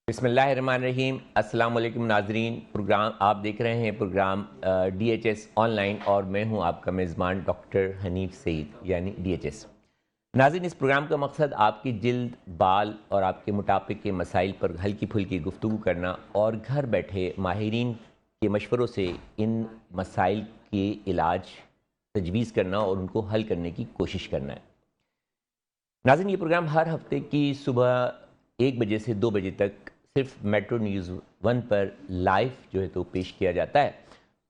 बिस्मिल्लाहिर्रहमानिर्रहीम। अस्सलाम वालेकुम नाजरीन। प्रोग्राम आप देख रहे हैं प्रोग्राम DHS ऑनलाइन और मैं हूं आपका मेज़बान डॉक्टर हनीफ सईद यानी DHS। नाज़रीन, इस प्रोग्राम का मकसद आपकी जिल्द, बाल और आपके मोटापे के मसाइल पर हल्की फुल्की गुफ्तगू करना और घर बैठे माहिरीन के मशवरों से इन मसाइल के इलाज तजवीज़ करना और उनको हल करने की कोशिश करना है। नाज़रीन, ये प्रोग्राम हर हफ्ते की सुबह 1 बजे से 2 बजे तक सिर्फ मेट्रो न्यूज़ 1 पर लाइव जो है तो पेश किया जाता है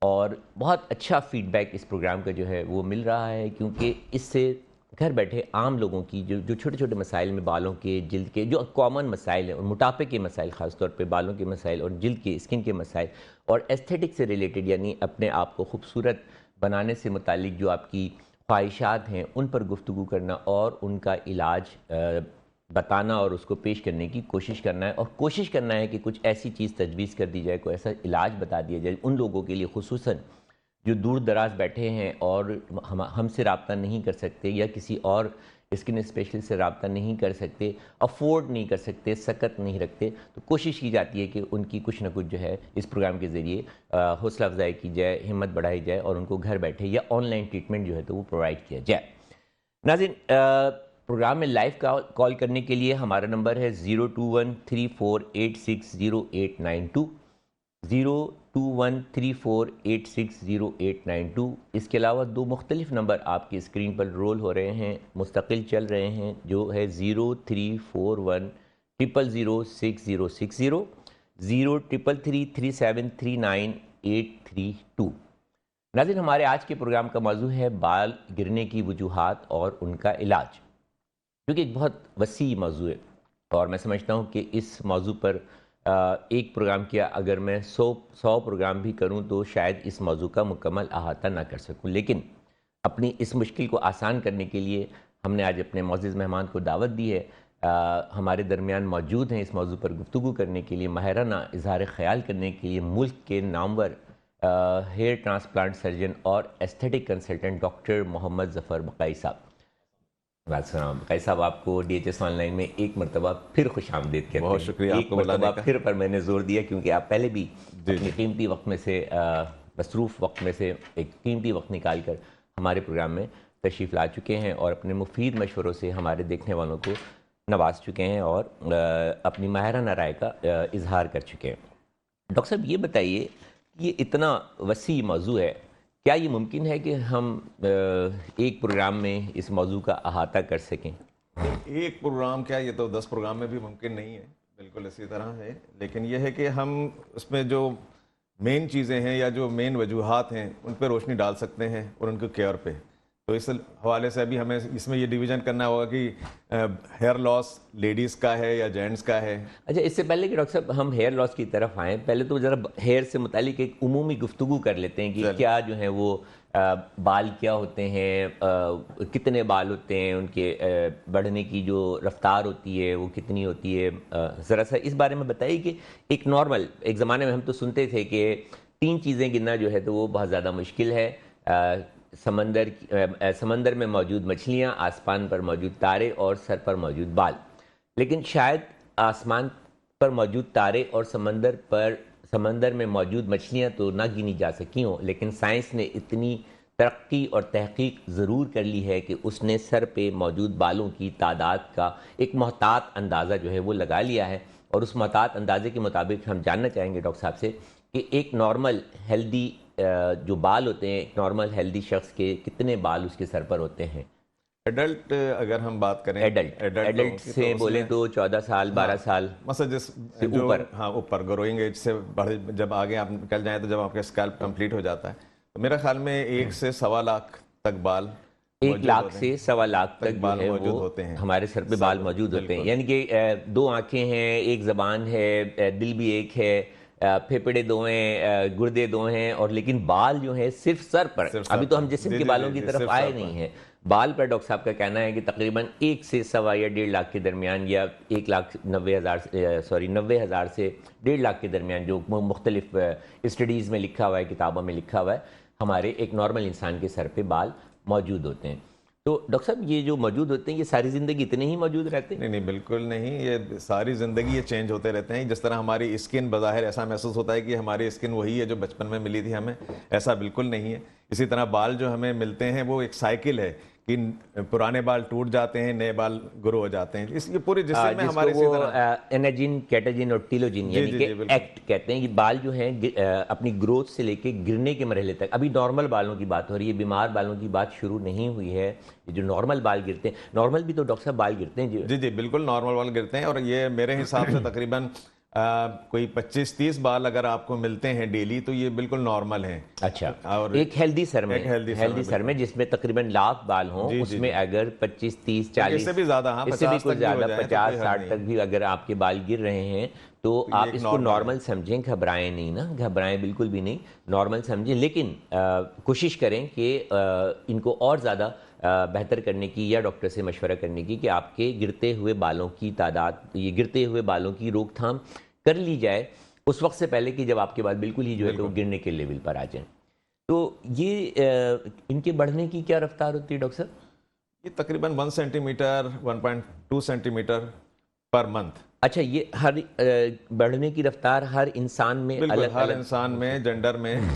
और बहुत अच्छा फीडबैक इस प्रोग्राम का जो है वो मिल रहा है, क्योंकि इससे घर बैठे आम लोगों की जो छोटे छोटे मसाइल में बालों के, जिल्द के, जो कॉमन मसाइल हैं और मोटापे के मसाइल, ख़ास तौर पे बालों के मसाइल और जिल्द के, स्किन के मसाइल और एस्थेटिक से रिलेटेड यानी अपने आप को खूबसूरत बनाने से मुतालिक जो आपकी ख्वाहिशात हैं उन पर गुफ्तगू करना और उनका इलाज बताना और उसको पेश करने की कोशिश करना है। और कोशिश करना है कि कुछ ऐसी चीज़ तजवीज़ कर दी जाए, कोई ऐसा इलाज बता दिया जाए उन लोगों के लिए, खुसूसन जो दूर दराज बैठे हैं और हमसे रब्ता नहीं कर सकते या किसी और स्किन स्पेशलिस्ट से रब्ता नहीं कर सकते, अफोर्ड नहीं कर सकते, सकत नहीं रखते, तो कोशिश की जाती है कि उनकी कुछ ना कुछ जो है इस प्रोग्राम के ज़रिए हौसला अफजाई की जाए, हिम्मत बढ़ाई जाए और उनको घर बैठे या ऑनलाइन ट्रीटमेंट जो है तो वो प्रोवाइड किया जाए। नाज़रीन, प्रोग्राम में लाइव कॉल करने के लिए हमारा नंबर है 0213486089 0213486089। इसके अलावा दो मुख्तलिफ नंबर आपकी स्क्रीन पर रोल हो रहे हैं, मुस्तकिल चल रहे हैं, जो है 0341000660, 033337393832। नाज़रीन, हमारे आज के प्रोग्राम का मौजू है बाल गिरने की वजूहात और उनका इलाज, क्योंकि एक बहुत वसी मौजू है और मैं समझता हूँ कि इस मौजू पर एक प्रोग्राम किया अगर मैं 100 प्रोग्राम भी करूँ तो शायद इस मौजू का मुकम्मल अहाता ना कर सकूँ। लेकिन अपनी इस मुश्किल को आसान करने के लिए हमने आज अपने मौजूद मेहमान को दावत दी है। हमारे दरमियान मौजूद हैं इस मौजू पर गुफ्तगू करने के लिए, माहिराना इजहार ख्याल करने के लिए मुल्क के नामवर हेयर ट्रांसप्लांट सर्जन और aesthetic consultant doctor Mohammad Zafar Baqai साहब। बक़ाई साहब, आपको DHS ऑनलाइन में एक मरतबा फिर खुश आमदीद कहते हैं। बहुत शुक्रिया एक मरतबा फिर पर मैंने ज़ोर दिया क्योंकि आप पहले भी अपनी कीमती वक्त में से, मसरूफ़ वक्त में से एक कीमती वक्त निकाल कर हमारे प्रोग्राम में तशरीफ़ ला चुके हैं और अपने मुफीद मशवरों से हमारे देखने वालों को नवाज चुके हैं और अपनी माहिराना राय का इजहार कर चुके हैं। डॉक्टर साहब, ये बताइए, ये इतना वसी मौजू है, क्या ये मुमकिन है कि हम एक प्रोग्राम में इस मौजू का अहाता कर सकें? एक प्रोग्राम क्या, ये तो 10 प्रोग्राम में भी मुमकिन नहीं है, बिल्कुल इसी तरह है। लेकिन यह है कि हम उसमें जो मेन चीज़ें हैं या जो मेन वजूहात हैं उन पर रोशनी डाल सकते हैं और उनके केयर पे। तो इस हवाले से अभी हमें इसमें ये डिवीज़न करना होगा कि हेयर लॉस लेडीज़ का है या जेंट्स का है। अच्छा, इससे पहले कि डॉक्टर साहब हम हेयर लॉस की तरफ आएँ, पहले तो ज़रा हेयर से मुतालिक एक उमूमी गुफ्तगू कर लेते हैं कि क्या जो है वो बाल क्या होते हैं, कितने बाल होते हैं, उनके बढ़ने की जो रफ्तार होती है वो कितनी होती है। ज़रा सा इस बारे में बताइए कि एक नॉर्मल, एक ज़माने में हम तो सुनते थे कि 3 चीज़ें गिनना जो है तो वो बहुत ज़्यादा मुश्किल है। समंदर में मौजूद मछलियाँ, आसमान पर मौजूद तारे और सर पर मौजूद बाल। लेकिन शायद आसमान पर मौजूद तारे और समंदर में मौजूद मछलियाँ तो ना गिनी जा सकी हों, लेकिन साइंस ने इतनी तरक्की और तहकीक ज़रूर कर ली है कि उसने सर पे मौजूद बालों की तादाद का एक मोहतात अंदाज़ा जो है वो लगा लिया है। और उस मोहतात अंदाजे के मुताबिक हम जानना चाहेंगे डॉक्टर साहब से कि एक नॉर्मल हेल्दी जो बाल होते हैं, एक नॉर्मल हेल्दी शख्स के कितने बाल उसके सर पर होते हैं? एडल्ट अगर हम बात करें, एडल्ट से तो बोलें तो 14 साल 12 साल मतलब जिस से ऊपर, हाँ ऊपर ग्रोइंग एज से बढ़े, जब आगे आप निकल जाएं तो जब आपका स्कैल्प कंप्लीट हो जाता है तो मेरा ख्याल में 1 से 1.25 लाख तक बाल, 1 लाख से 1.25 लाख तक बाल जो है मौजूद वो होते हैं, हमारे सर पे बाल मौजूद होते हैं। यानी कि 2 आंखें हैं, एक ज़बान है, दिल भी एक है, फेफड़े 2 हैं, गुर्दे 2 हैं, और लेकिन बाल जो है सिर्फ सर पर। अभी तो हम जिस्म के बालों की तरफ आए नहीं हैं। बाल पर डॉक्टर साहब का कहना है कि तकरीबन 1 से 1.25 या 1.5 लाख के दरमियान, या 90,000 से 1.5 लाख के दरमियान, जो मुख्तलिफ स्टडीज़ में लिखा हुआ है, किताबों में लिखा हुआ है, हमारे एक नॉर्मल इंसान के सर पे बाल मौजूद होते हैं। तो डॉक्टर साहब ये जो मौजूद होते हैं ये सारी ज़िंदगी इतने ही मौजूद रहते हैं? नहीं, बिल्कुल नहीं, ये सारी ज़िंदगी ये चेंज होते रहते हैं। जिस तरह हमारी स्किन बज़ाहिर ऐसा महसूस होता है कि हमारी स्किन वही है जो बचपन में मिली थी हमें, ऐसा बिल्कुल नहीं है। इसी तरह बाल जो हमें मिलते हैं वो एक साइकिल है कि पुराने बाल टूट जाते हैं, नए बाल ग्रो हो जाते हैं। इसलिए पूरे जिस्म में हमारे इसी तरह एनाजिन, कैटाजिन और टीलोजिन यानी कि एक्ट कहते हैं, ये बाल जो हैं अपनी ग्रोथ से लेके गिरने के मरहले तक, अभी नॉर्मल बालों की बात हो रही है, बीमार बालों की बात शुरू नहीं हुई है। ये जो नॉर्मल बाल गिरते हैं, नॉर्मल भी तो डॉक्टर साहब बाल गिरते हैं जी जी बिल्कुल नॉर्मल बाल गिरते हैं। और ये मेरे हिसाब से तकरीबन कोई 25-30 बाल अगर आपको मिलते हैं डेली तो ये बिल्कुल नॉर्मल हैं। अच्छा, और एक हेल्दी सर में, हेल्दी सर में जिसमें तकरीबन लाख बाल हों, उसमें अगर 25, 30, 40, इससे भी ज़्यादा, हाँ, इससे भी कुछ ज़्यादा 50, 60 तक भी अगर आपके बाल गिर रहे हैं तो आप इसको नॉर्मल समझें, घबराएं नहीं ना, घबराएं बिल्कुल भी नहीं, नॉर्मल समझें। लेकिन कोशिश करें कि इनको और ज़्यादा बेहतर करने की या डॉक्टर से मशवरा करने की कि आपके गिरते हुए बालों की तादाद, ये गिरते हुए बालों की रोकथाम कर ली जाए उस वक्त से पहले कि जब आपके बाल बिल्कुल ही जो है तो गिरने के लेवल पर आ जाएं। तो ये इनके बढ़ने की क्या रफ्तार होती है डॉक्टर साहब? ये तकरीबन 1 सेंटीमीटर 1.2 सेंटीमीटर पर मंथ। अच्छा, ये हर बढ़ने की रफ्तार हर इंसान में बिल्कुल हर इंसान में, जेंडर में, फिर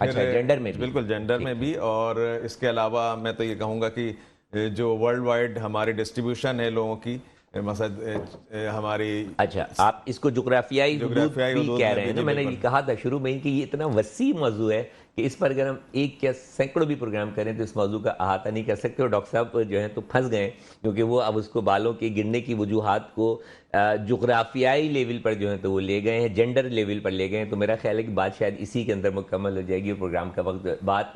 अच्छा, जेंडर में भी, बिल्कुल जेंडर में भी। और इसके अलावा मैं तो ये कहूँगा कि जो वर्ल्ड वाइड हमारी डिस्ट्रीब्यूशन है लोगों की, हमारी, अच्छा, आप इसको जुग्राफियाई हुदूद भी कह रहे हैं। तो मैंने ये कहा था शुरू में ही कि ये इतना वसी मौजू है कि इस पर अगर हम एक या सैकड़ों भी प्रोग्राम करें तो इस मौजू का अहाता नहीं कर सकते। और डॉक्टर साहब जो है तो फंस गए, क्योंकि वो अब उसको बालों के गिरने की वजूहात को जुग्राफियाई लेवल पर जो है तो वो ले गए हैं, जेंडर लेवल पर ले गए हैं। तो मेरा ख्याल है कि बात शायद इसी के अंदर मुकम्मल हो जाएगी और प्रोग्राम का वक्त, बात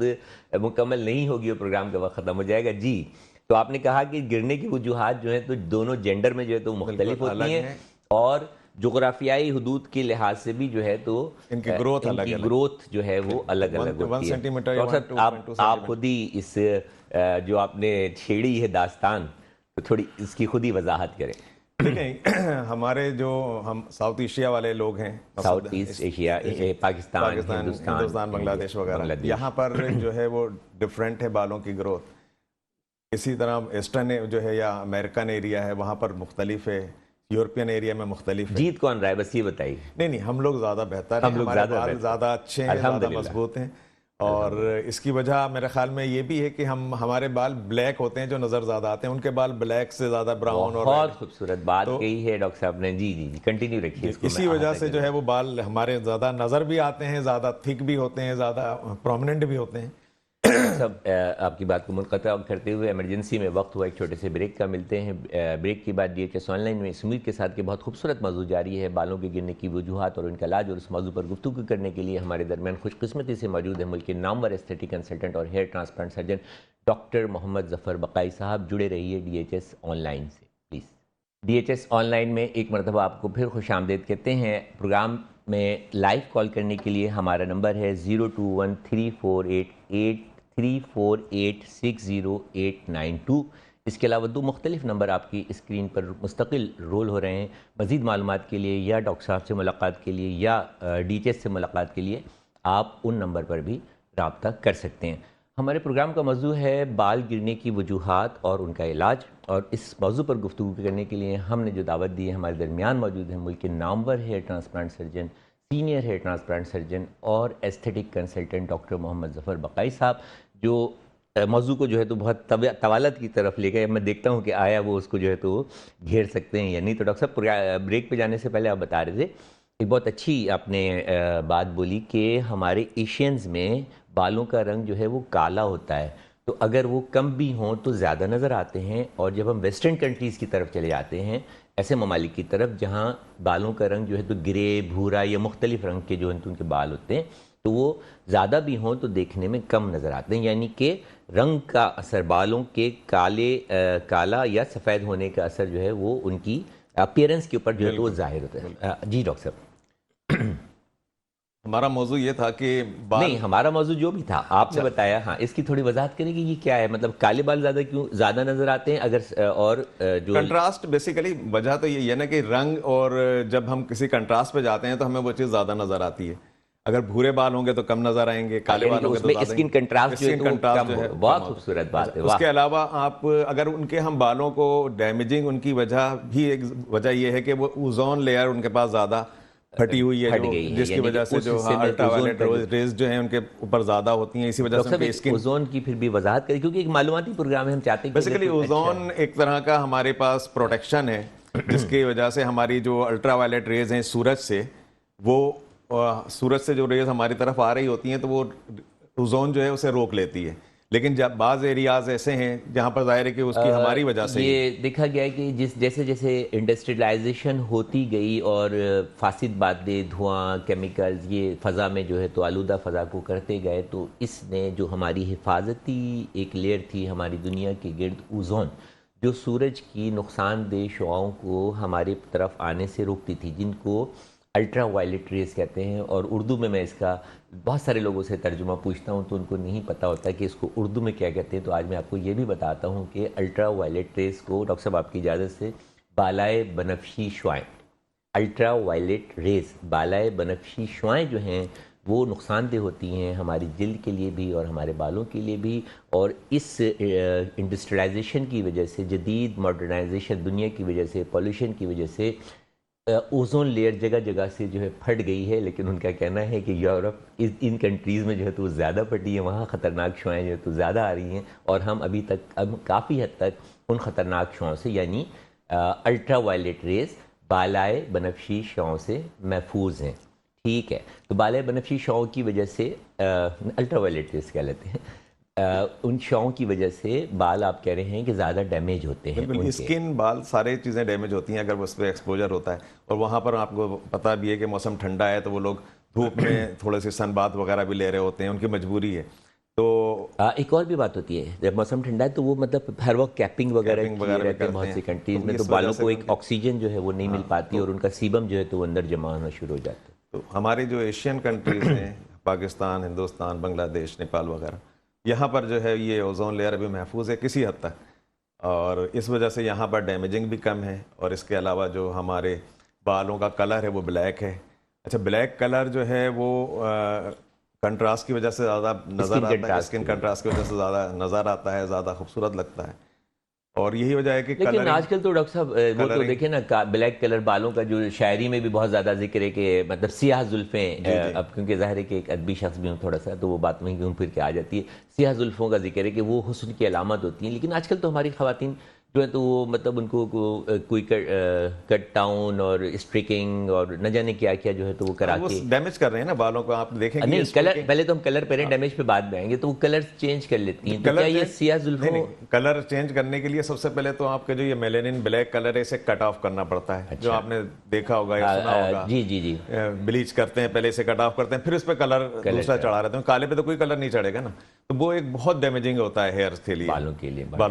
मुकम्मल नहीं होगी और प्रोग्राम का वक्त ख़त्म हो जाएगा। जी, तो आपने कहा कि गिरने की वजूहात जो है तो दोनों जेंडर में जो है तो मुख्तलिफ होती हैं और जोग्राफियाई हुदूद के लिहाज से भी जो है तो इनकी ग्रोथ ग्रोथ जो है वो अलग अलग होती है। सेंटीमीटर आप खुद ही इस जो आपने छेड़ी है दास्तान, तो थोड़ी इसकी खुद ही वजाहत करें। देखिए, हमारे जो हम साउथ एशिया वाले लोग हैं, south east Asia, Pakistan, Hindustan, Bangladesh वगैरह, यहाँ पर जो है वो डिफरेंट है बालों की ग्रोथ। इसी तरह वेस्टर्न जो है या अमेरिकन एरिया है वहाँ पर मुख्तलिफ है, यूरोपियन एरिया में मुख्तलिफ है। जीत कौन रहा है बस ये बताइए? नहीं, हम लोग ज़्यादा बेहतर हैं, हमारे बाल ज़्यादा अच्छे हैं, ज़्यादा मजबूत हैं। और इसकी वजह मेरे ख्याल में ये भी है कि हमारे बाल ब्लैक होते हैं, जो नज़र ज़्यादा आते हैं, उनके बाल ब्लैक से ज़्यादा ब्राउन। और बहुत खूबसूरत बात कही है डॉक्टर साहब ने। जी जी जी, कंटिन्यू रखिए। इसी वजह से जो है वो बाल हमारे ज़्यादा नज़र भी आते हैं, ज़्यादा थिक भी होते हैं, ज़्यादा प्रोमिनेंट भी होते हैं। सब आपकी बात को मुनक़ता करते हुए इमरजेंसी में वक्त हुआ एक छोटे से ब्रेक का, मिलते हैं ब्रेक के बाद DHS ऑनलाइन में इस उम्मीद के साथ कि बहुत खूबसूरत मौजू जारी है, बालों के गिरने की वजूहात और उनका इलाज। और उस मौजू पर गुफ्तगू करने के लिए हमारे दरमियान खुशकिस्मती से मौजूद है मुल्क के नामवर एस्थेटिक कंसल्टेंट और hair transplant surgeon doctor Mohammad Zafar Baqai साहब। जुड़े रहिए DHS ऑनलाइन से प्लीज़। DHS ऑनलाइन में एक मरतबा आपको फिर खुशामदीद कहते हैं। प्रोग्राम में लाइव कॉल करने के लिए हमारा नंबर है 02134883486089। इसके अलावा दो मुख्तलिफ नंबर आपकी स्क्रीन पर मुस्तकिल रोल हो रहे हैं। मज़ीद मालूमात के लिए या डॉक्टर साहब से मुलाकात के लिए या DHS से मुलाकात के लिए आप उन नंबर पर भी रब्ता कर सकते हैं। हमारे प्रोग्राम का मौजू है बाल गिरने की वजूहात और उनका इलाज। और इस मौजू पर गुफ्तगू करने के लिए हमने जो दावत दी है, हमारे दरमियान मौजूद है मुल्क के नामवर hair transplant surgeon, senior hair transplant surgeon और aesthetic consultant doctor Mohammad Zafar Baqai साहब, जो मौजू को जो है तो बहुत तवालत की तरफ ले गए। मैं देखता हूँ कि आया वो उसको जो है तो घेर सकते हैं या नहीं। तो डॉक्टर साहब, ब्रेक पे जाने से पहले आप बता रहे थे, एक बहुत अच्छी आपने बात बोली कि हमारे एशियंस में बालों का रंग जो है वो काला होता है, तो अगर वो कम भी हों तो ज़्यादा नज़र आते हैं। और जब हम वेस्टर्न कंट्रीज़ की तरफ चले जाते हैं, ऐसे ममालिक की तरफ जहाँ बालों का रंग जो है तो ग्रे, भूरा या मुख्तलिफ रंग के जो हैं तो उनके बाल होते हैं, तो वो ज़्यादा भी हों तो देखने में कम नज़र आते हैं। यानी कि रंग का असर, बालों के काला या सफ़ेद होने का असर जो है वो उनकी अपीयरेंस के ऊपर जो है तो वो जाहिर होता है। जी डॉक्टर साहब, हमारा मौजू ये था कि नहीं, हमारा मौजू जो भी था आपने बताया, हाँ, इसकी थोड़ी वजाहत करें कि ये क्या है, मतलब काले बाल ज़्यादा क्यों ज़्यादा नज़र आते हैं? अगर और जो कंट्रास्ट, बेसिकली वजह तो ये है ना कि रंग, और जब हम किसी कंट्रास्ट पे जाते हैं तो हमें वो चीज़ ज़्यादा नज़र आती है। अगर भूरे बाल होंगे तो कम नजर आएंगे, काले बाल होंगे तो उसमें स्किन कंट्रास्ट जो है तो वो कम हो। बहुत खूबसूरत बात है। उसके अलावा आप अगर उनके हम बालों को डैमेजिंग, उनकी वजह भी एक वजह यह है कि वो ओजोन लेयर उनके पास ज्यादा फटी हुई है, जिसकी वजह से जो अल्ट्रावायलेट रेज जो है उनके ऊपर ज्यादा होती हैं, इसी वजह से स्किन। ओजोन की फिर भी वजाहत करें, क्योंकि एक मालूमाती प्रोग्राम है, हम चाहते हैं बेसिकली ओजोन एक तरह का हमारे पास प्रोटेक्शन है, जिसकी वजह से हमारी जो अल्ट्रावायलेट रेज हैं सूरज से, वो सूरज से जो रेज हमारी तरफ आ रही होती हैं तो वो ओजोन जो है उसे रोक लेती है। लेकिन जब बाज़ एरियाज ऐसे हैं जहाँ पर जाहिर है कि उसकी हमारी वजह से ये देखा गया है कि जैसे जैसे इंडस्ट्रियलाइजेशन होती गई और फासिद बातें, धुआं, केमिकल्स ये फ़ज़ा में जो है तो आलूदा फ़ज़ा को करते गए, तो इसने जो हमारी हिफाजती एक लेयर थी हमारी दुनिया के गिर्द, ओजोन, जो सूरज की नुकसानदेह शुआओं को हमारी तरफ आने से रोकती थी, जिनको अल्ट्रा वायलेट रेस कहते हैं। और उर्दू में मैं इसका बहुत सारे लोगों से तर्जुमा पूछता हूं तो उनको नहीं पता होता कि इसको उर्दू में क्या कहते हैं। तो आज मैं आपको ये भी बताता हूं कि अल्ट्रा वायलेट रेस को, डॉक्टर साहब आपकी इजाज़त से, बालाए बनफशी शुआएं, अल्ट्रा वायलेट रेस, बालाए बनफशी शुआएं जो हैं वो नुकसानदेह होती हैं हमारी जिल्द के लिए भी और हमारे बालों के लिए भी। और इस इंडस्ट्रियलाइजेशन की वजह से, जदीद मॉडर्नाइजेशन दुनिया की वजह से, पॉल्यूशन की वजह से ओजोन लेयर जगह जगह से जो है फट गई है। लेकिन उनका कहना है कि यूरोप इन कंट्रीज़ में जो है तो ज़्यादा फटी है, वहाँ ख़तरनाक शुआएँ जो है तो ज़्यादा आ रही हैं, और हम अभी तक अब काफ़ी हद तक उन ख़तरनाक शुआओं से, यानी अल्ट्रा वायलेट रेस, बालाए बनफशी शुआओं से महफूज हैं। ठीक है, तो बालाए बनफशी शुआओं की वजह से अल्ट्रा वायलेट रेस कह लेते हैं, उन शुआओं की वजह से बाल, आप कह रहे हैं कि ज़्यादा डैमेज होते हैं, स्किन, बाल, सारी चीज़ें डैमेज होती हैं अगर उस पर एक्सपोजर होता है। और वहाँ पर आपको पता भी है कि मौसम ठंडा है तो वो लोग धूप में थोड़े से सन बाथ वगैरह भी ले रहे होते हैं, उनकी मजबूरी है। तो एक और भी बात होती है, जब मौसम ठंडा है तो वो मतलब हर वक्त कैपिंग वगैरह रहते हैं बहुत सी कंट्रीज में, तो बालों को एक ऑक्सीजन जो है वो नहीं मिल पाती और उनका सीबम जो है तो वो अंदर जमा होना शुरू हो जाता है। तो हमारी जो एशियन कंट्रीज हैं, पाकिस्तान, हिंदुस्तान, बांग्लादेश, नेपाल वगैरह, यहाँ पर जो है ये ओजोन लेयर अभी महफूज है किसी हद तक, और इस वजह से यहाँ पर डैमेजिंग भी कम है। और इसके अलावा जो हमारे बालों का कलर है वो ब्लैक है। अच्छा, ब्लैक कलर जो है वो कंट्रास्ट की वजह से ज़्यादा नज़र आता है, स्किन कंट्रास्ट की वजह से ज़्यादा नज़र आता है, ज़्यादा खूबसूरत लगता है। और यही वजह है कि लेकिन आजकल तो डॉक्टर साहब वो तो देखे ना, ब्लैक कलर बालों का जो शायरी में भी बहुत ज़्यादा जिक्र है कि मतलब सियाह जुल्फ़ें, अब क्योंकि ज़ाहिर है कि एक अदबी शख्स भी हूँ थोड़ा सा, तो वो बात वहीं घूम फिर के आ जाती है। सियाह जुल्फ़ों का जिक्र है कि वो हुस्न की अलामत होती हैं, लेकिन आजकल तो हमारी ख़वातीन जो है तो वो मतलब उनको कोई कट टाउन और स्ट्रिकिंग और न जाने क्या क्या जो है तो वो करा के डैमेज कर रहे हैं ना बालों को। आप देखेंगे नहीं, कलर पहले तो हम कलर पहले डैमेज पे बाद में आएंगे, तो वो कलर चेंज कर लेती हैं। तो क्या ये सियाह जुल्फों, कलर चेंज करने के लिए सबसे पहले तो आपके जो ये मेलेनिन ब्लैक कलर है इसे कट ऑफ करना पड़ता है। जो आपने देखा होगा या सुना होगा, जी जी जी, ब्लीच करते हैं, पहले इसे कट ऑफ करते हैं, फिर उस पर कलर दूसरा चढ़ा रहते हैं। काले पे तो कोई कलर नहीं चढ़ेगा ना, तो वो एक बहुत डैमेजिंग होता है हेयर्स के लिए, बालों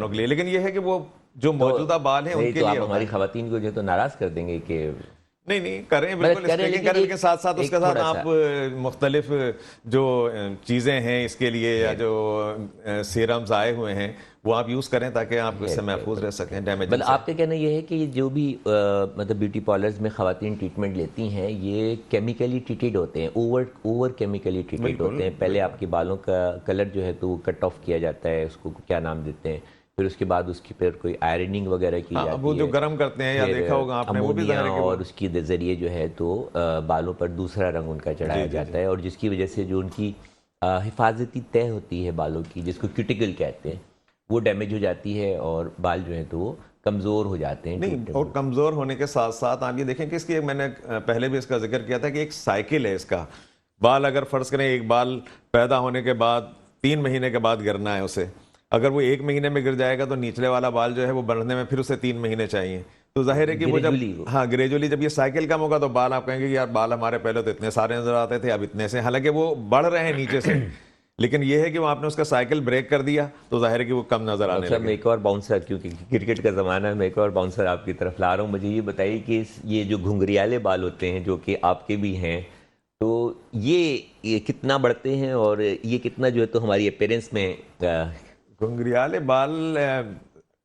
के लिए। लेकिन ये है कि वो जो मौजूदा बाल हैं उनके लिए हमारी खवातीन को जो तो नाराज कर देंगे कि नहीं करें, बिल्कुल स्ट्रिकिंग करें, लेकिन साथ साथ उसके साथ आप मुख्तलिफ जो चीज़ें हैं इसके लिए या जो सीरम्स आए हुए हैं वो आप यूज़ करें ताकि आप इससे महफूज रह सकें डैमेज। मतलब आपका कहना ये है कि जो भी मतलब ब्यूटी पार्लर्स में खवातीन ट्रीटमेंट लेती हैं ये केमिकली ट्रीटेड होते हैं, ओवर केमिकली ट्रीटेड होते हैं। पहले आपके बालों का कलर जो है तो वो कट ऑफ किया जाता है, उसको क्या नाम देते हैं, फिर उसके बाद उसकी फिर कोई आयरनिंग वगैरह की जाती है, वो जो गर्म करते हैं या देखा होगा आपने, वो भी और उसकी जरिए जो है तो बालों पर दूसरा रंग उनका चढ़ाया जाता है, और जिसकी वजह से जो उनकी हिफाजती तय होती है बालों की, जिसको क्यूटिकल कहते हैं, वो डैमेज हो जाती है और बाल जो है तो वो कमज़ोर हो जाते हैं। नहीं, और कमज़ोर होने के साथ साथ आप ये देखें कि इसकी, मैंने पहले भी इसका जिक्र किया था कि एक साइकिल है इसका। बाल अगर फ़र्ज़ करें एक बाल पैदा होने के बाद 3 महीने के बाद गिरना है उसे, अगर वो 1 महीने में गिर जाएगा तो निचले वाला बाल जो है वो बढ़ने में फिर उसे 3 महीने चाहिए। तो जाहिर है कि वो जब ग्रेजुअली जब ये साइकिल कम होगा तो बाल, आप कहेंगे कि यार बाल हमारे पहले तो इतने सारे नजर आते थे, अब इतने से, हालांकि वो बढ़ रहे हैं नीचे से लेकिन ये है कि वो आपने उसका साइकिल ब्रेक कर दिया तो जाहिर है कि वो कम नजर आने लगे। मैं एक और बाउंसर, क्योंकि क्रिकेट का ज़माना है, मैं एक और बाउंसर आपकी तरफ ला रहा हूँ। मुझे ये बताइए कि ये जो घुंघरियाले बाल होते हैं जो कि आपके भी हैं, तो ये कितना बढ़ते हैं और ये कितना जो है तो हमारी अपीयरेंस में घुंघरियाले बाल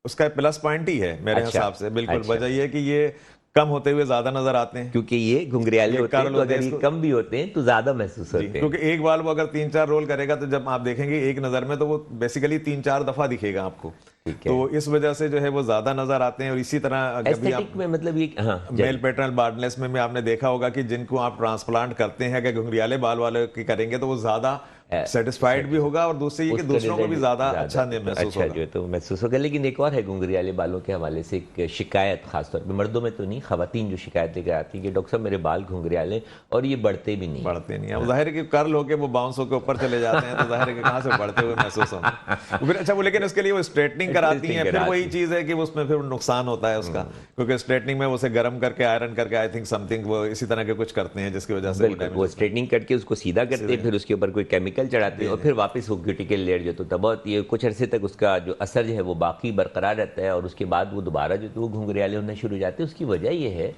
उसका प्लस पॉइंट ही है मेरे हिसाब से। बिल्कुल वजह ये है कि ये कम होते हुए ज्यादा नजर आते हैं, क्योंकि ये घुंघरियाले होते हैं, कर्ल तो होते अगर हैं ये इसको। कम भी होते हैं तो ज्यादा महसूस होते हैं। क्योंकि एक बाल वो अगर 3-4 रोल करेगा तो जब आप देखेंगे एक नजर में तो वो बेसिकली 3-4 दफा दिखेगा आपको, ठीक है। तो इस वजह से जो है वो ज्यादा नजर आते हैं। और इसी तरह कभी आप एस्थेटिक में मतलब ये, हाँ, मेल पैटर्नल बार्डनेस में आपने देखा होगा कि जिनको आप ट्रांसप्लांट करते हैं, अगर घुंघरियाले बाल वाले की करेंगे तो वो ज्यादा सेटिस्फाइड भी होगा, और दूसरी ये कि उसका दूसरों को भी रिजल्ट ज्यादा अच्छा महसूस अच्छा होगा। जो है तो महसूस होगा। लेकिन एक और है घुंघरियाले बालों के हवाले से एक शिकायत, खासतौर पे मर्दों में तो नहीं, खवातीन जो शिकायत लेकर आती है कि डॉक्टर साहब मेरे बाल घुंघरियाले और ये बढ़ते भी नहीं। बढ़ते नहीं, अब जाहिर है कि कर्ल होके वो बाउंस होके ऊपर चले जाते हैं, तो जाहिर है कि कहाँ से बढ़ते हुए महसूस होंगे। फिर अच्छा वो, लेकिन उसके लिए वो स्ट्रेटनिंग कराती हैं, फिर वही चीज है कि उसमें फिर नुकसान होता है उसका, क्योंकि स्ट्रेटनिंग में उसे गर्म करके आयरन करके आई थिंक समथिंग वो इसी तरह के कुछ करते हैं जिसकी वजह से वो स्ट्रेटनिंग करके उसको सीधा करते हैं, फिर उसके ऊपर कोई केमिकल चढ़ाते हैं और फिर वापस वो क्यूटिकल लेयर जो तो बहुत ये कुछ अरसे तक उसका जो असर जो है वो बाकी बरकरार रहता है, और उसके बाद वो दोबारा जो तो वो घुंघरियाले होने शुरू हो जाते हैं। उसकी वजह ये है,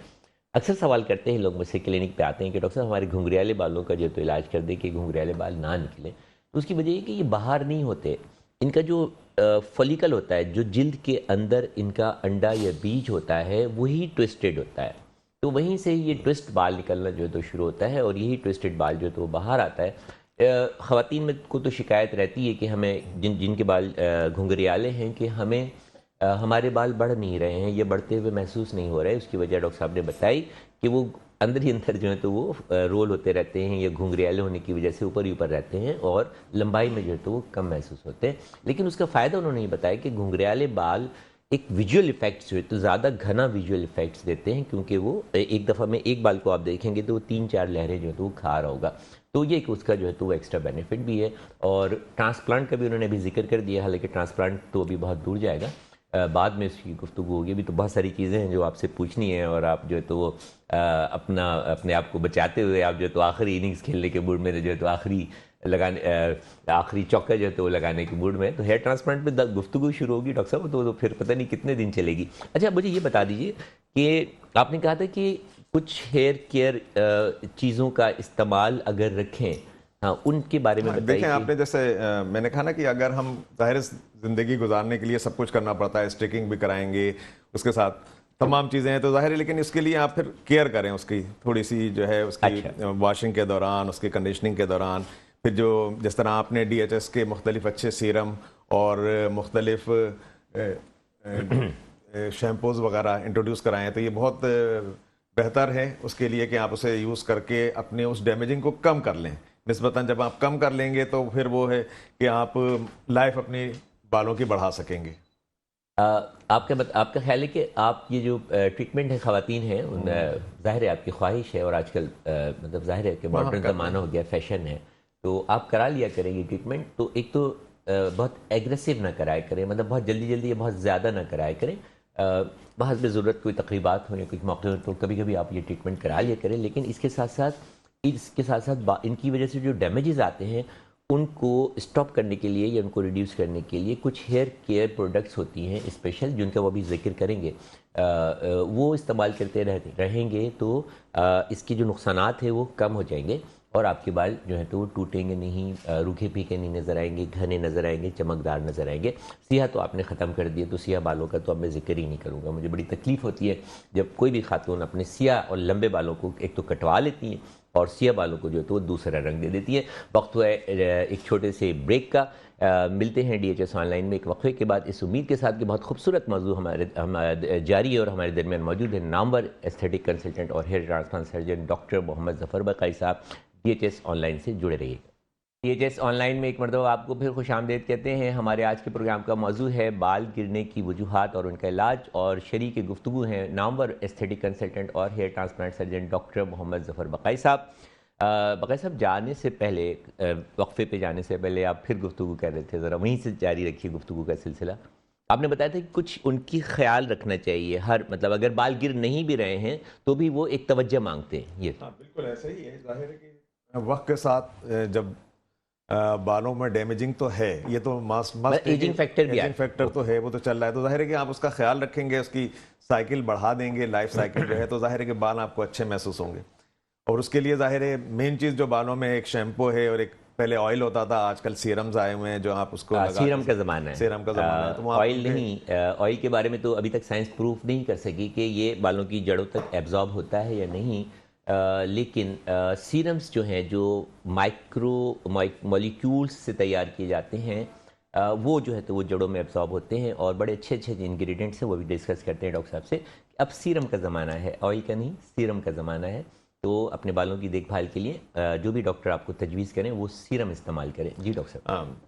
अक्सर सवाल करते हैं लोग मुझसे क्लिनिक पे आते हैं कि डॉक्टर साहब हमारे घुंघरियाले बालों का जो तो इलाज कर दे कि घुंघरियाले बाल ना निकले। तो उसकी वजह ये कि ये बाहर नहीं होते, इनका जो फॉलिकल होता है, जो जिल्द के अंदर इनका अंडा या बीज होता है, वही ट्विस्टेड होता है। तो वहीं से ये ट्विस्ट बाल निकलना जो है तो शुरू होता है, और यही ट्विस्टेड बाल जो है तो वो बाहर आता है। ख़वातीन में को तो शिकायत रहती है कि हमें जिनके बाल घुंघरियाले हैं कि हमें हमारे बाल बढ़ नहीं रहे हैं, ये बढ़ते हुए महसूस नहीं हो रहे। उसकी वजह डॉक्टर साहब ने बताई कि वो अंदर ही अंदर जो है तो वो रोल होते रहते हैं, या घुंघरियाले होने की वजह से ऊपर ही ऊपर रहते हैं, और लंबाई में जो है तो वो कम महसूस होते हैं। लेकिन उसका फ़ायदा उन्होंने ये बताया कि घुंघरियाले बाल एक विजुअल इफेक्ट्स जो है तो ज़्यादा घना विजुअल इफेक्ट्स देते हैं, क्योंकि वो एक दफ़ा में एक बाल को आप देखेंगे तो वो 3-4 लहरें जो है तो वो खा रहा होगा। तो ये कि उसका जो है तो वो एक्स्ट्रा बेनिफिट भी है। और ट्रांसप्लांट का भी उन्होंने अभी जिक्र कर दिया, हालांकि ट्रांसप्लांट तो अभी बहुत दूर जाएगा, बाद में इसकी गुफ्तगू होगी। अभी तो बहुत सारी चीज़ें हैं जो आपसे पूछनी है, और आप जो है तो वो अपने आप को बचाते हुए आप जो है तो आखिरी इनिंग्स खेलने के मूड में जो है तो आखिरी चौका जो है तो वो लगाने के मूड में। तो हेयर ट्रांसप्लांट पे गुफ्तगू शुरू होगी डॉक्टर साहब, तो फिर पता नहीं कितने दिन चलेगी। अच्छा, मुझे ये बता दीजिए कि आपने कहा था कि कुछ हेयर केयर चीज़ों का इस्तेमाल अगर रखें, हाँ, उनके बारे में बताइए। देखें, आपने जैसे मैंने कहा ना कि अगर हम जाहिर जिंदगी गुजारने के लिए सब कुछ करना पड़ता है, स्ट्रिकिंग भी कराएंगे, उसके साथ तमाम चीज़ें हैं, तो जाहिर है, लेकिन इसके लिए आप फिर केयर करें उसकी थोड़ी सी जो है, उसकी वॉशिंग के दौरान, उसकी कंडीशनिंग के दौरान, फिर जो जिस तरह आपने DHS के मुख्तलिफ अच्छे सीरम और मुख्तलिफ शैम्पूज़ वगैरह इंट्रोड्यूस कराएं, तो ये बहुत बेहतर है उसके लिए कि आप उसे यूज़ करके अपने उस डैमेजिंग को कम कर लें। निस्बतन जब आप कम कर लेंगे तो फिर वो है कि आप लाइफ अपनी बालों की बढ़ा सकेंगे। आपका ख्याल है कि आप ये जो ट्रीटमेंट है ख़वातीन है, ज़ाहिर है आपकी ख्वाहिश है, और आजकल मतलब ज़ाहिर है कि मॉडर्न ज़माना हो गया, फैशन है, तो आप करा लिया करेंगे ट्रीटमेंट। तो एक तो बहुत एग्रेसिव ना कराया करें, मतलब बहुत जल्दी जल्दी या बहुत ज़्यादा ना कराया करें। बहुत भी ज़रूरत कोई तकरीबात हो या कुछ मौके हो तो कभी कभी आप ये ट्रीटमेंट करा लिया करें। लेकिन इसके साथ साथ इनकी वजह से जो डैमेजेस आते हैं उनको स्टॉप करने के लिए या उनको रिड्यूस करने के लिए कुछ हेयर केयर प्रोडक्ट्स होती हैं स्पेशल, जिनका वो भी जिक्र करेंगे, वो इस्तेमाल करते रहेंगे तो इसके जो नुकसानात हैं वो कम हो जाएंगे, और आपके बाल जो है तो वो टूटेंगे नहीं, रूखे फीके नहीं नज़र आएंगे, घने नज़र आएंगे, चमकदार नज़र आएंगे। सियाह तो आपने ख़त्म कर दिया, तो सियाह बालों का तो अब मैं जिक्र ही नहीं करूँगा। मुझे बड़ी तकलीफ़ होती है जब कोई भी खातून अपने सियाह और लंबे बालों को एक तो कटवा लेती हैं और सियाह बालों को जो है तो वो दूसरा रंग दे देती है। वक्त हुआ है एक छोटे से ब्रेक का। मिलते हैं DHS ऑनलाइन में एक वक्फे के बाद, इस उम्मीद के साथ कि बहुत खूबसूरत मौजू हमारे जारी है और हमारे दरमियान मौजूद है नामवर एस्थेटिक कंसल्टेंट और hair transplant surgeon doctor Mohammad Zafar Baqai साहब। DHS ऑनलाइन से जुड़े रहिएगा। DHS ऑनलाइन में एक मरतबा आपको फिर खुश आमदेद कहते हैं। हमारे आज के प्रोग्राम का मौजू है बाल गिरने की वजूहात और उनका इलाज, और शरीक गुफ्तगू हैं नामवर एस्थेटिक कंसल्टेंट और hair transplant surgeon doctor Mohammad Zafar Baqai साहब। बक़ाई साहब, जाने से पहले, वक्फे पे जाने से पहले आप फिर गुफ्तगू कर रहे थे, ज़रा वहीं से जारी रखिए गुफ्तगू का सिलसिला। आपने बताया था कि कुछ उनकी ख्याल रखना चाहिए, हर मतलब अगर बाल गिर नहीं भी रहे हैं तो भी वो एक तवज्जो मांगते हैं। ये बिल्कुल ऐसा ही है। जाहिर है कि वक्त के साथ जब बालों में डैमेजिंग तो है, ये तो मस्ट एजिंग फैक्टर भी, एजिंग फैक्टर तो है, वो तो चल रहा है, तो जाहिर है कि आप उसका ख्याल रखेंगे, उसकी साइकिल बढ़ा देंगे, लाइफ साइकिल जो है, तो जाहिर है कि बाल आपको अच्छे महसूस होंगे। और उसके लिए जाहिर है मेन चीज़ जो बालों में एक शैम्पू है और एक पहले ऑयल होता था, आजकल सीरम्स आए हुए हैं जो आप उसको लगा सीरम का ज़माना है, सीरम का ज़माना है, तो वो आप ऑयल नहीं। ऑयल के बारे में तो अभी तक साइंस प्रूफ नहीं कर सकी कि ये बालों की जड़ों तक एब्जॉर्ब होता है या नहीं। लेकिन सीरम्स जो हैं, जो माइक्रो मॉलिक्यूल्स से तैयार किए जाते हैं, वो जो है तो वो जड़ों में एब्जॉर्ब होते हैं और बड़े अच्छे अच्छे इंग्रेडिएंट्स हैं, वो भी डिस्कस करते हैं डॉक्टर साहब से। अब सीरम का ज़माना है, ऑयल का नहीं, सीरम का ज़माना है। तो अपने बालों की देखभाल के लिए जो भी डॉक्टर आपको तजवीज़ करें वो सीरम इस्तेमाल करें। जी डॉक्टर साहब। हाँ,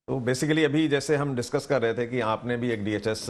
तो बेसिकली अभी जैसे हम डिस्कस कर रहे थे कि आपने भी एक DHS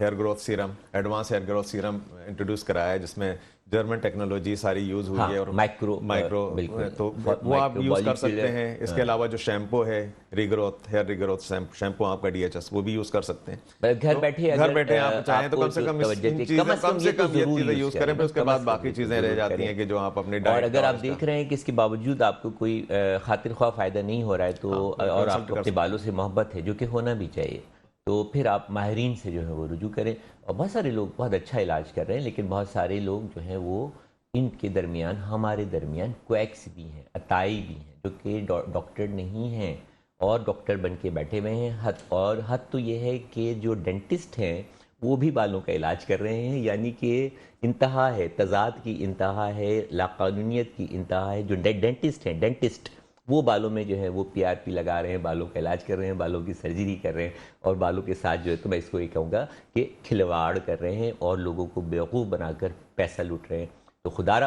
hair growth serum, advance hair growth serum introduce कराया है, जिसमें जर्मन टेक्नोलॉजी सारी यूज़ हुई हाँ, है और माइक्रो माइक्रो, तो वो आप यूज़ कर सकते हैं। इसके अलावा जो शैम्पू है, रिग्रोथ, हेयर रिग्रोथ शैम्पू आपका डीएचएस, वो भी यूज़ कर सकते हैं। घर तो बैठे घर बैठे आप चाहें तो कम से कम इन चीज़ें, कम से कम ये चीज़ें यूज़ करें, फिर उसके बाद बाकी चीज़ें रह जाती हैं कि जो आप अपनी और डाइट। अगर आप देख रहे हैं कि इसके बावजूद आपको कोई खातिर ख्वाह फ़ायदा नहीं हो रहा है तो और आपको अपने बालों से मोहब्बत है, जो कि होना भी चाहिए, तो फिर आप माहिरीन से जो है वो रुजू करें। और बहुत सारे लोग बहुत अच्छा इलाज कर रहे हैं, लेकिन बहुत सारे लोग जो हैं वो इनके दरमियान, हमारे दरमियान क्वैक्स भी हैं, अताई भी हैं, जो कि डॉक्टर नहीं हैं और डॉक्टर बन के बैठे हुए हैं। हद तो ये है कि जो डेंटिस्ट हैं वो भी बालों का इलाज कर रहे हैं, यानी कि इंतहा है, तज़ाद की इंतहा है, लाकानूनियत की इंतहा है। जो डेंटिस्ट हैं, डेंटिस्ट वो बालों में जो है वो पीआरपी लगा रहे हैं, बालों का इलाज कर रहे हैं, बालों की सर्जरी कर रहे हैं और बालों के साथ जो है तो मैं इसको ये कहूँगा कि खिलवाड़ कर रहे हैं और लोगों को बेवकूफ़ बनाकर पैसा लूट रहे हैं। तो खुदारा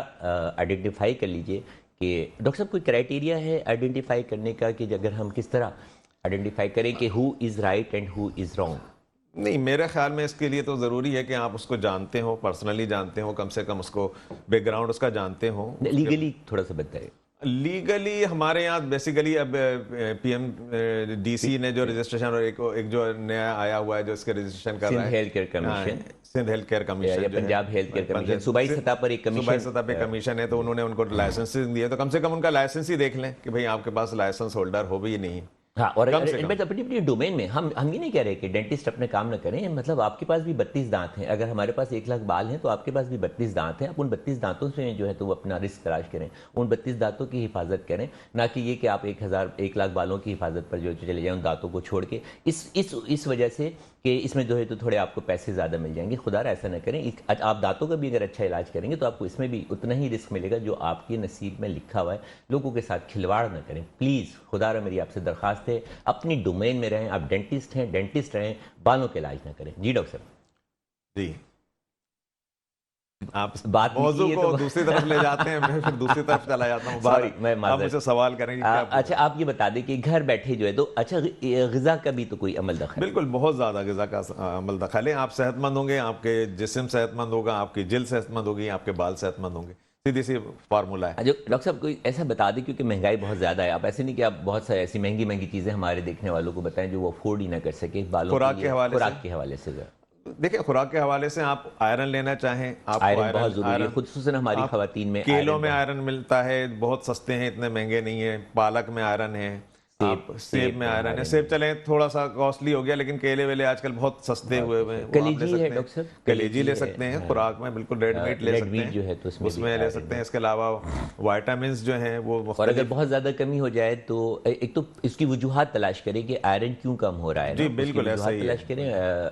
आइडेंटिफाई कर लीजिए कि डॉक्टर साहब कोई क्राइटेरिया है आइडेंटिफाई करने का कि अगर हम किस तरह आइडेंटिफाई करें कि who is right and who is wrong? नहीं, मेरे ख्याल में इसके लिए तो ज़रूरी है कि आप उसको जानते हो, पर्सनली जानते हो, कम से कम उसको बैकग्राउंड उसका जानते हो। लीगली थोड़ा सा बताइए। लीगली हमारे यहाँ बेसिकली अब पीएमडीसी ने जो रजिस्ट्रेशन और एक जो नया आया हुआ है जो इसके रजिस्ट्रेशन कर रहा है, health care commission, Sindh health care commission, Punjab health care commission, सूबाई सतह पर एक कमीशन, सूबाई सतह पे कमीशन है, तो उन्होंने उनको लाइसेंस दिए, तो कम से कम उनका लाइसेंस ही देख लें कि भाई आपके पास लाइसेंस होल्डर हो भी नहीं। हाँ, और अपनी अपनी डोमेन में हम ये नहीं कह रहे कि डेंटिस्ट अपने काम न करें, मतलब आपके पास भी 32 दांत हैं, अगर हमारे पास 1 लाख बाल हैं तो आपके पास भी 32 दांत हैं। आप उन 32 दांतों से जो है तो वो अपना रिस्क तलाश करें, उन 32 दांतों की हिफाजत करें, ना कि ये कि आप 1 लाख बालों की हिफाजत पर जो चले जाएं उन दांतों को छोड़ के, इस वजह से कि इसमें जो है तो थोड़े आपको पैसे ज़्यादा मिल जाएंगे। खुदा ऐसा ना करें। आप दांतों का भी अगर अच्छा इलाज करेंगे तो आपको इसमें भी उतना ही रिस्क मिलेगा जो आपके नसीब में लिखा हुआ है। लोगों के साथ खिलवाड़ ना करें प्लीज़। खुदा मेरी आपसे दरख्वास्त है, अपनी डोमेन में रहें। आप डेंटिस्ट हैं, डेंटिस्ट रहें, बालों का इलाज ना करें। जी डॉक्टर साहब। जी, आप बात मौजू को तो दूसरी तरफ ले जाते हैं, मैं फिर दूसरी तरफ चला जाता हूँ। सॉरी, मैं आप मुझसे सवाल करेंगे। अच्छा, आप ये बता दें कि घर बैठे जो है तो अच्छा ग़िज़ा का भी तो कोई अमल दखल? बिल्कुल, बहुत ज़्यादा ग़िज़ा का अमल दखल है। आप सेहतमंद होंगे, आपके जिस्म सेहतमंद होगा, आपकी जिल्द सेहतमंद होगी, आपके बाल सेहतमंद होंगे। सीधी सी फार्मूला है। जो डॉक्टर साहब कोई ऐसा बता दें, क्योंकि महंगाई बहुत ज़्यादा है। आप ऐसे नहीं कि आप बहुत सारी ऐसी महंगी महंगी चीज़ें हमारे देखने वालों को बताएं जो वो अफोर्ड ही ना कर सके बालों खुराक के हवाले से। देखिए, खुराक के हवाले से आप आयरन लेना चाहें, आप आयरन बहुत जरूरी है, खुसूसन हमारी खवातीन में। केलों में आयरन मिलता है, बहुत सस्ते हैं, इतने महंगे नहीं है। पालक में आयरन है, सेब में आयरन है। सेब चले थोड़ा सा कॉस्टली हो गया, लेकिन केले वेले आजकल बहुत सस्ते हुए हैं। कलेजी है डॉक्टर साहब, कलेजी ले सकते हैं खुराक में, बिल्कुल रेड मीट ले सकते हैं, जो है तो उसमें ले सकते हैं। इसके अलावा विटामिन जो हैं वो, और अगर बहुत ज्यादा कमी हो जाए तो एक तो इसकी वजूहात तलाश करें कि आयरन क्यों कम हो रहा है। जी बिल्कुल, ऐसा ही तलाश करें,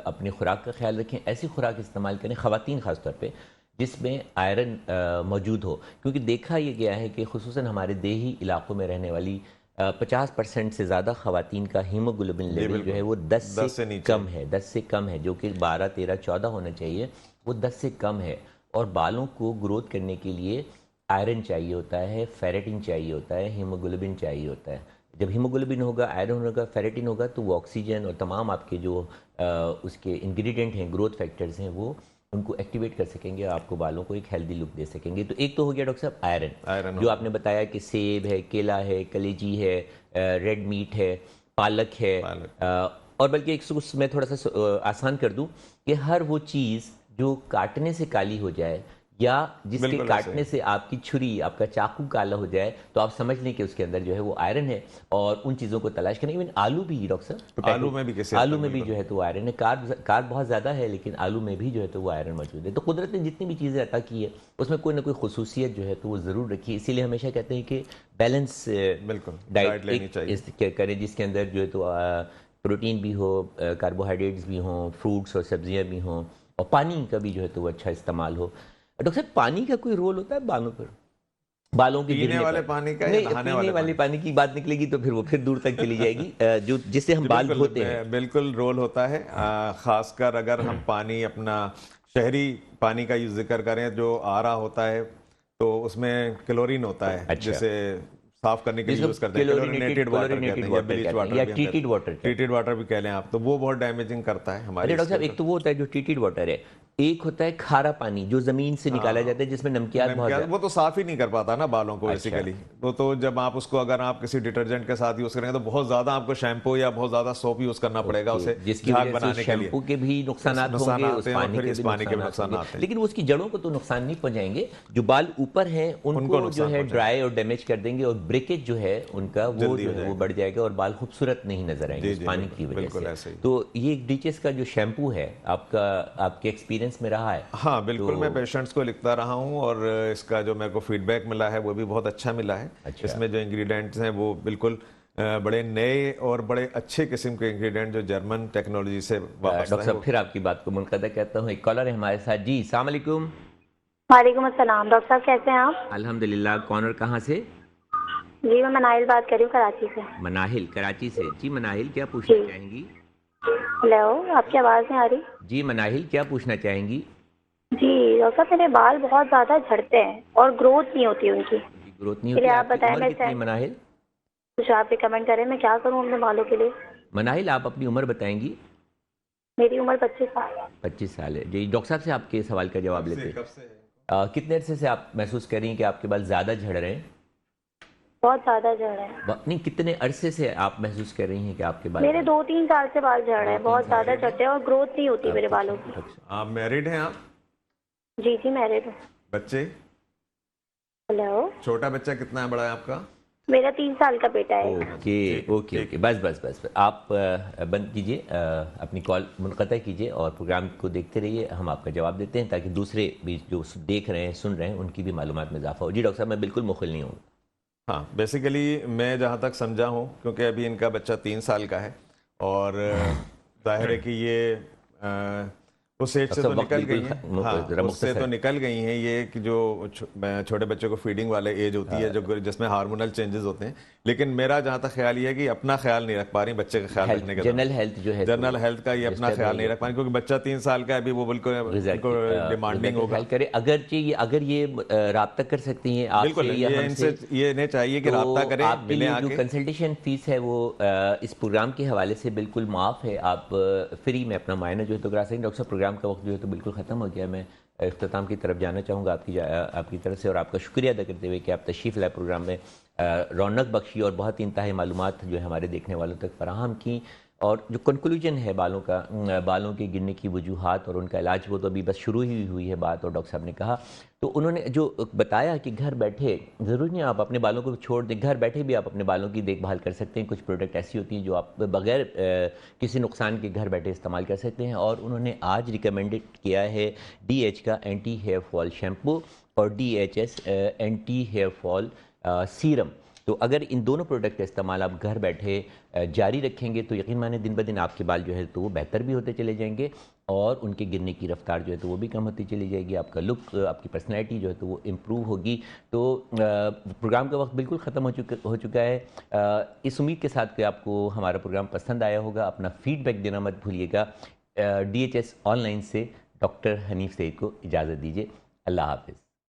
अपनी खुराक का ख्याल रखें, ऐसी खुराक इस्तेमाल करें, खवातीन खासतौर पर, जिसमें आयरन मौजूद हो। क्योंकि देखा यह गया है कि खुसूसन हमारे देही इलाकों में रहने वाली 50% से ज़्यादा ख़वातीन का हीमोग्लोबिन लेवल जो है वो 10 से कम है, 10 से कम है, जो कि 12, 13, 14 होना चाहिए, वो 10 से कम है। और बालों को ग्रोथ करने के लिए आयरन चाहिए होता है, फेरेटिन चाहिए होता है, हीमोग्लोबिन चाहिए होता है। जब हीमोग्लोबिन होगा, आयरन होगा, फेरेटिन होगा, तो वो ऑक्सीजन और तमाम आपके जो उसके इंग्रेडिएंट हैं, ग्रोथ फैक्टर्स हैं, वो उनको एक्टिवेट कर सकेंगे, आपको बालों को एक हेल्दी लुक दे सकेंगे। तो एक तो हो गया डॉक्टर साहब आयरन, जो आपने बताया कि सेब है, केला है, कलेजी है, रेड मीट है, पालक है, और बल्कि एक मैं थोड़ा सा आसान कर दूं कि हर वो चीज़ जो काटने से काली हो जाए या जिसके बिल्कुल ऐसे काटने से आपकी छुरी, आपका चाकू काला हो जाए, तो आप समझ लें कि उसके अंदर जो है वो आयरन है, और उन चीज़ों को तलाश करें। इवन आलू भी डॉक्टर साहब, ही। आलू में भी किसी हद आलू तक में भी बिल्कुल। जो है तो वो आयरन है। कार्ब बहुत ज़्यादा है, लेकिन आलू में भी जो है तो वो आयरन मौजूद है। तो कुदरत ने जितनी भी चीज़ें अता की है उसमें कोई ना कोई खसूसियत जो है तो वो ज़रूर रखी है। इसीलिए हमेशा कहते हैं कि बैलेंस बिल्कुल डाइट डाइट लेनी एक चाहिए। करें, जिसके अंदर जो है तो प्रोटीन भी हो, कार्बोहाइड्रेट्स भी हों, फ्रूट्स और सब्जियां भी हों, और पानी का भी जो है तो वो अच्छा इस्तेमाल हो। डॉक्टर साहब, पानी का कोई रोल होता है बालों पर, बालों के पीने गिरने वाले पर? पानी का या नहीं, नहाने पीने वाले वाले पानी? पानी की बात निकलेगी तो फिर वो फिर दूर तक चली जाएगी। जो जिससे हम जी बाल बिल्कुल, धोते हैं। बिल्कुल रोल होता है। खासकर अगर हम पानी अपना शहरी पानी का यूज जिक्र करें, जो आ रहा होता है तो उसमें क्लोरीन होता है, अच्छा, जिसे साफ करने के लिए जिसको यूज करते हैं। क्लोरीनेटेड क्लोरीनेटेड वाटर कहते क्लोरीनेटेड हैं, या वाटर ब्लीच कहते हैं, वाटर या भी हम कहते ट्रीटेड हैं। वाटर कहते हैं। ट्रीटेड वाटर भी कह लें आप, तो वो बहुत डैमेजिंग करता है हमारी अरे डॉक्टर साहब, स्किन एक तो वो होता है जो ट्रीटेड वाटर है, एक होता है खारा पानी जो जमीन से निकाला जाता है, जिसमें नमकियात बहुत नमकीन, ज्यादा। वो तो साफ ही नहीं कर पाता ना बालों को अच्छा, बेसिकली। तो जब आप उसको, अगर आप किसी डिटर्जेंट के साथ यूज करेंगे तो बहुत ज्यादा आपको शैम्पू या बहुत ज्यादा सोप यूज करना पड़ेगा ओके, उसे जिसकी झाग वजह से उस बनाने के लिए। शैम्पू के भी नुकसानात नुकसान होंगे, उस आते हैं, और पानी फिर के इस भी पानी के भी नुकसानात नुकसान होंगे, आते हैं। लेकिन वो उसकी जड़ों को तो नुकसान नहीं पहुंचाएंगे। जो बाल ऊपर हैं उनको उनको जो नुकसान है पहुंचाएंगे, ड्राई और डैमेज कर देंगे, और ब्रेकेज जो है उनका वो जल्दी जो हो है वो जाएगा। बढ़ जाएगा, और बाल खूबसूरत नहीं नजर आएंगे जी उस जी पानी बिल्कुल की वजह बिल्कुल से। ऐसे ही। तो ये डीचेस का जो शैम्पू है आपका, आपके एक्सपीरियंस में रहा है? हाँ बिल्कुल, तो मैं पेशेंट्स को लिखता रहा हूँ, और इसका जो मेरे को फीडबैक मिला है वो भी बहुत अच्छा मिला है। अच्छा, इसमें जो इंग्रेडिएंट्स हैं वो बिल्कुल बड़े नए और बड़े अच्छे किस्म के इंग्रेडिएंट जो जर्मन टेक्नोलॉजी से वाबस्ता डॉक्टर है साहब, वो। फिर आपकी बात को मुनक़दा कहता हूँ। एक कॉलर है हमारे साथ। जी, अस्सलाम वालेकुम। वालेकुम अस्सलाम। डॉक्टर साहब कैसे हैं आप? अल्हम्दुलिल्लाह। कौन और कहाँ से? जी मैं मनाइल बात कर रही हूँ कराची से। मनाहिल, कराची से। जी मनाहिल, क्या पूछना जी। चाहेंगी? हेलो, आपकी आवाज़ नहीं आ रही? जी मनाहिल, क्या पूछना चाहेंगी? जी डॉक्टर साहब, मेरे बाल बहुत ज़्यादा झड़ते हैं और ग्रोथ नहीं होती उनकी। जी, ग्रोथ नहीं इसलिए होती। आप आपकी बताएं, उम्र मैं कितनी है मनाहिल? कुछ आप रिकमेंड करें, मैं क्या करूँ अपने बालों के लिए? मनाहिल, आप अपनी उम्र बताएंगी? मेरी उम्र 25 साल। 25 साल है। जी, डॉक्टर साहब से आपके सवाल का जवाब लेते हैं। कब से है? कितने अरसे से आप महसूस कर रही हैं कि आपके बाल ज़्यादा झड़ रहे हैं? बहुत ज़्यादा झड़ रहे हैं। नहीं, कितने अरसे से आप महसूस कर रही हैं कि आपके बाल मेरे 2-3 साल से बाल झड़ रहे हैं, बहुत ज़्यादा साल। झड़ते हैं और ग्रोथ नहीं होती मेरे बालों की। आप मैरिड हैं आप? जी जी मैरिड हूँ। बच्चे? हेलो, छोटा बच्चा कितना है, बड़ा है आपका? मेरा 3 साल का बेटा है। ओके ओके ओके, बस बस बस बस। आप बंद कीजिए, अपनी कॉल मुनक़ता कीजिए और प्रोग्राम को देखते रहिए। हम आपका जवाब देते हैं ताकि दूसरे भी जो देख रहे हैं, सुन रहे हैं, उनकी भी मालूमात में इजाफा हो। जी डॉक्टर साहब, मैं बिल्कुल मुखिल नहीं हूँ। हाँ, बेसिकली मैं जहाँ तक समझा हूँ, क्योंकि अभी इनका बच्चा 3 साल का है, और जाहिर है कि ये उस एज से तो निकल गई हैं। हाँ, उससे तो निकल गई हैं ये, कि जो छोटे बच्चों को फीडिंग वाले एज होती है, जो जिसमें हार्मोनल चेंजेस होते हैं। लेकिन मेरा जहाँ तक ख्याल ये है कि अपना ख्याल नहीं रख पा रही बच्चे का ख्याल रखने के जनरल हेल्थ जो है, जनरल हेल्थ का ये अपना ख्याल नहीं रख पा रही, क्योंकि बच्चा 3 साल का है अभी, वो बिल्कुल डिमांडिंग होगा। करे अगर ये राब्ता कर सकती हैं आपसे या हमसे, ये इन्हें चाहिए कि राब्ता करें, आपके लिए जो कंसल्टेशन फीस है वो इस प्रोग्राम के हवाले से बिल्कुल माफ़ है। आप फ्री में अपना मुआयना जो है तो करा सकेंगे। डॉक्टर साहब, प्रोग्राम का वक्त जो है तो बिल्कुल ख़त्म हो गया। मैं इख्तिताम की तरफ जाना चाहूँगा आपकी तरफ से, और आपका शुक्रिया अदा करते हुए कि आप तशरीफ़ लाए प्रोग्राम में, रौनक बख्शी और बहुत इंतहाई मालूमात जो है हमारे देखने वालों तक फराहम की। और जो कंक्लूजन है बालों का, बालों के गिरने की वजूहात और उनका इलाज, वो तो अभी बस शुरू ही हुई है बात। और डॉक्टर साहब ने कहा, तो उन्होंने जो बताया कि घर बैठे, ज़रूरी नहीं आप अपने बालों को छोड़ दें, घर बैठे भी आप अपने बालों की देखभाल कर सकते हैं। कुछ प्रोडक्ट ऐसी होती हैं जो आप बग़ैर किसी नुकसान के घर बैठे इस्तेमाल कर सकते हैं। और उन्होंने आज रिकमेंडेड किया है DH का एंटी हेयर फॉल शैम्पू और DHS anti hair fall serum. तो अगर इन दोनों प्रोडक्ट का इस्तेमाल आप घर बैठे जारी रखेंगे तो यकीन माने दिन ब दिन आपके बाल जो है तो वो बेहतर भी होते चले जाएंगे, और उनके गिरने की रफ्तार जो है तो वो भी कम होती चली जाएगी। आपका लुक, आपकी पर्सनैलिटी जो है तो वो इम्प्रूव होगी। तो प्रोग्राम का वक्त बिल्कुल ख़त्म हो चुका है। इस उम्मीद के साथ कि आपको हमारा प्रोग्राम पसंद आया होगा। अपना फीडबैक देना मत भूलिएगा। DHS ऑनलाइन से डॉक्टर हनीफ सईद को इजाज़त दीजिए। अल्लाह हाफ़िज़।